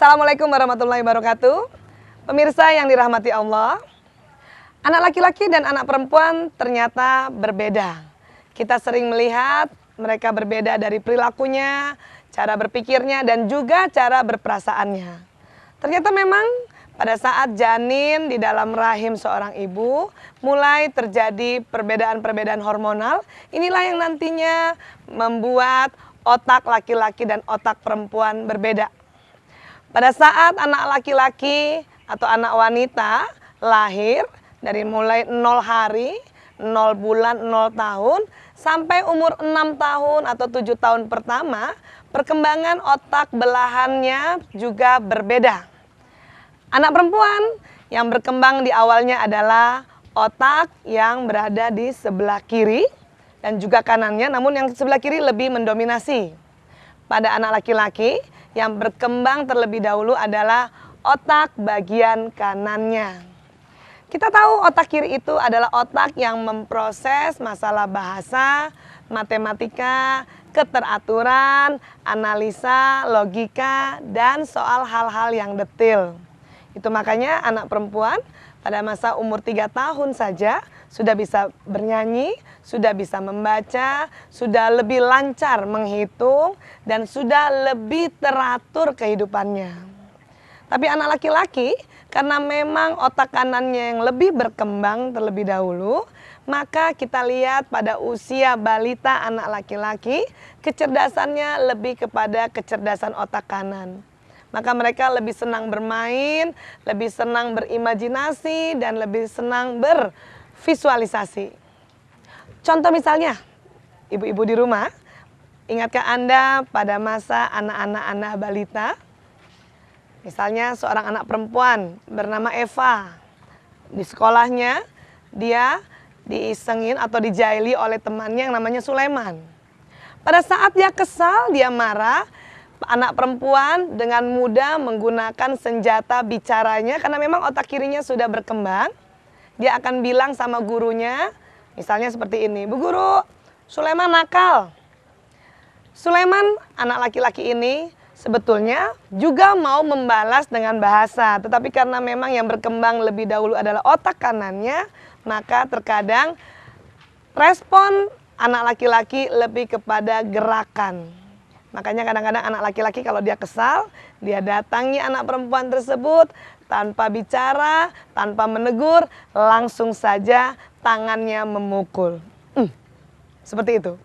Assalamualaikum warahmatullahi wabarakatuh. Pemirsa yang dirahmati Allah, anak laki-laki dan anak perempuan ternyata berbeda. Kita sering melihat mereka berbeda dari perilakunya, cara berpikirnya, dan juga cara berperasaannya. Ternyata memang pada saat janin di dalam rahim seorang ibu mulai terjadi perbedaan-perbedaan hormonal. Inilah yang nantinya membuat otak laki-laki dan otak perempuan berbeda. Pada saat anak laki-laki atau anak wanita lahir dari mulai 0 hari, 0 bulan, 0 tahun sampai umur 6 tahun atau 7 tahun pertama, perkembangan otak belahannya juga berbeda. Anak perempuan yang berkembang di awalnya adalah otak yang berada di sebelah kiri dan juga kanannya, namun yang sebelah kiri lebih mendominasi. Pada anak laki-laki yang berkembang terlebih dahulu adalah otak bagian kanannya. Kita tahu otak kiri itu adalah otak yang memproses masalah bahasa, matematika, keteraturan, analisa, logika, dan soal hal-hal yang detail. Itu makanya anak perempuan pada masa umur 3 tahun saja sudah bisa bernyanyi, sudah bisa membaca, sudah lebih lancar menghitung, dan sudah lebih teratur kehidupannya. Tapi anak laki-laki, karena memang otak kanannya yang lebih berkembang terlebih dahulu, maka kita lihat pada usia balita anak laki-laki, kecerdasannya lebih kepada kecerdasan otak kanan. Maka mereka lebih senang bermain, lebih senang berimajinasi, dan lebih senang bervisualisasi. Contoh misalnya, ibu-ibu di rumah, ingatkah Anda pada masa anak-anak balita? Misalnya seorang anak perempuan bernama Eva. Di sekolahnya, dia diisengin atau dijaili oleh temannya yang namanya Sulaiman. Pada saat dia kesal, dia marah, anak perempuan dengan mudah menggunakan senjata bicaranya karena memang otak kirinya sudah berkembang. Dia akan bilang sama gurunya, misalnya seperti ini, "Bu guru, Sulaiman nakal." Sulaiman, anak laki-laki ini sebetulnya juga mau membalas dengan bahasa, tetapi karena memang yang berkembang lebih dahulu adalah otak kanannya, maka terkadang respon anak laki-laki lebih kepada gerakan. Makanya kadang-kadang anak laki-laki kalau dia kesal, dia datangi anak perempuan tersebut tanpa bicara, tanpa menegur, langsung saja tangannya memukul. Seperti itu.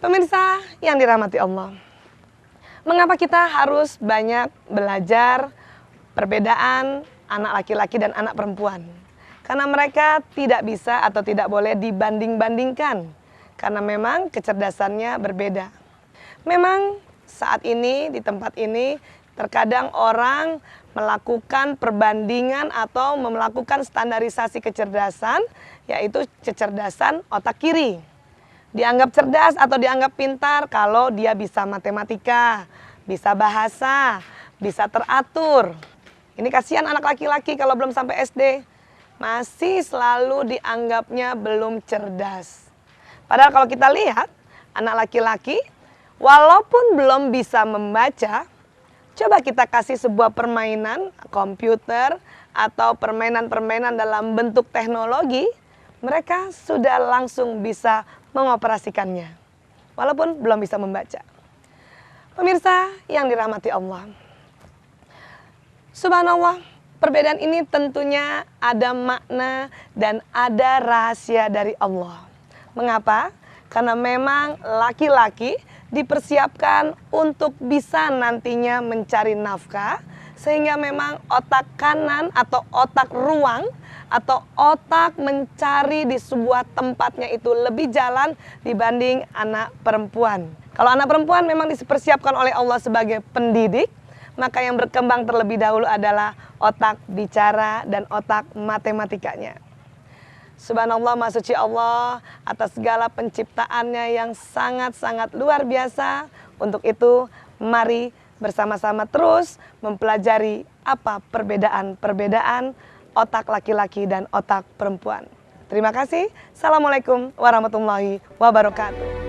Pemirsa yang dirahmati Allah, mengapa kita harus banyak belajar perbedaan anak laki-laki dan anak perempuan? Karena mereka tidak bisa atau tidak boleh dibanding-bandingkan, karena memang kecerdasannya berbeda. Memang saat ini di tempat ini terkadang orang melakukan perbandingan atau melakukan standarisasi kecerdasan, yaitu kecerdasan otak kiri. Dianggap cerdas atau dianggap pintar kalau dia bisa matematika, bisa bahasa, bisa teratur. Ini kasihan anak laki-laki kalau belum sampai SD, masih selalu dianggapnya belum cerdas. Padahal kalau kita lihat anak laki-laki, walaupun belum bisa membaca, coba kita kasih sebuah permainan komputer atau permainan-permainan dalam bentuk teknologi, mereka sudah langsung bisa mengoperasikannya, walaupun belum bisa membaca. Pemirsa yang dirahmati Allah, subhanallah, perbedaan ini tentunya ada makna dan ada rahasia dari Allah. Mengapa? Karena memang laki-laki dipersiapkan untuk bisa nantinya mencari nafkah, sehingga memang otak kanan atau otak ruang atau otak mencari di sebuah tempatnya itu lebih jalan dibanding anak perempuan. Kalau anak perempuan memang dipersiapkan oleh Allah sebagai pendidik, maka yang berkembang terlebih dahulu adalah otak bicara dan otak matematikanya. Subhanallah, Maha Suci Allah atas segala penciptaannya yang sangat-sangat luar biasa. Untuk itu, mari bersama-sama terus mempelajari apa perbedaan-perbedaan otak laki-laki dan otak perempuan. Terima kasih. Assalamualaikum warahmatullahi wabarakatuh.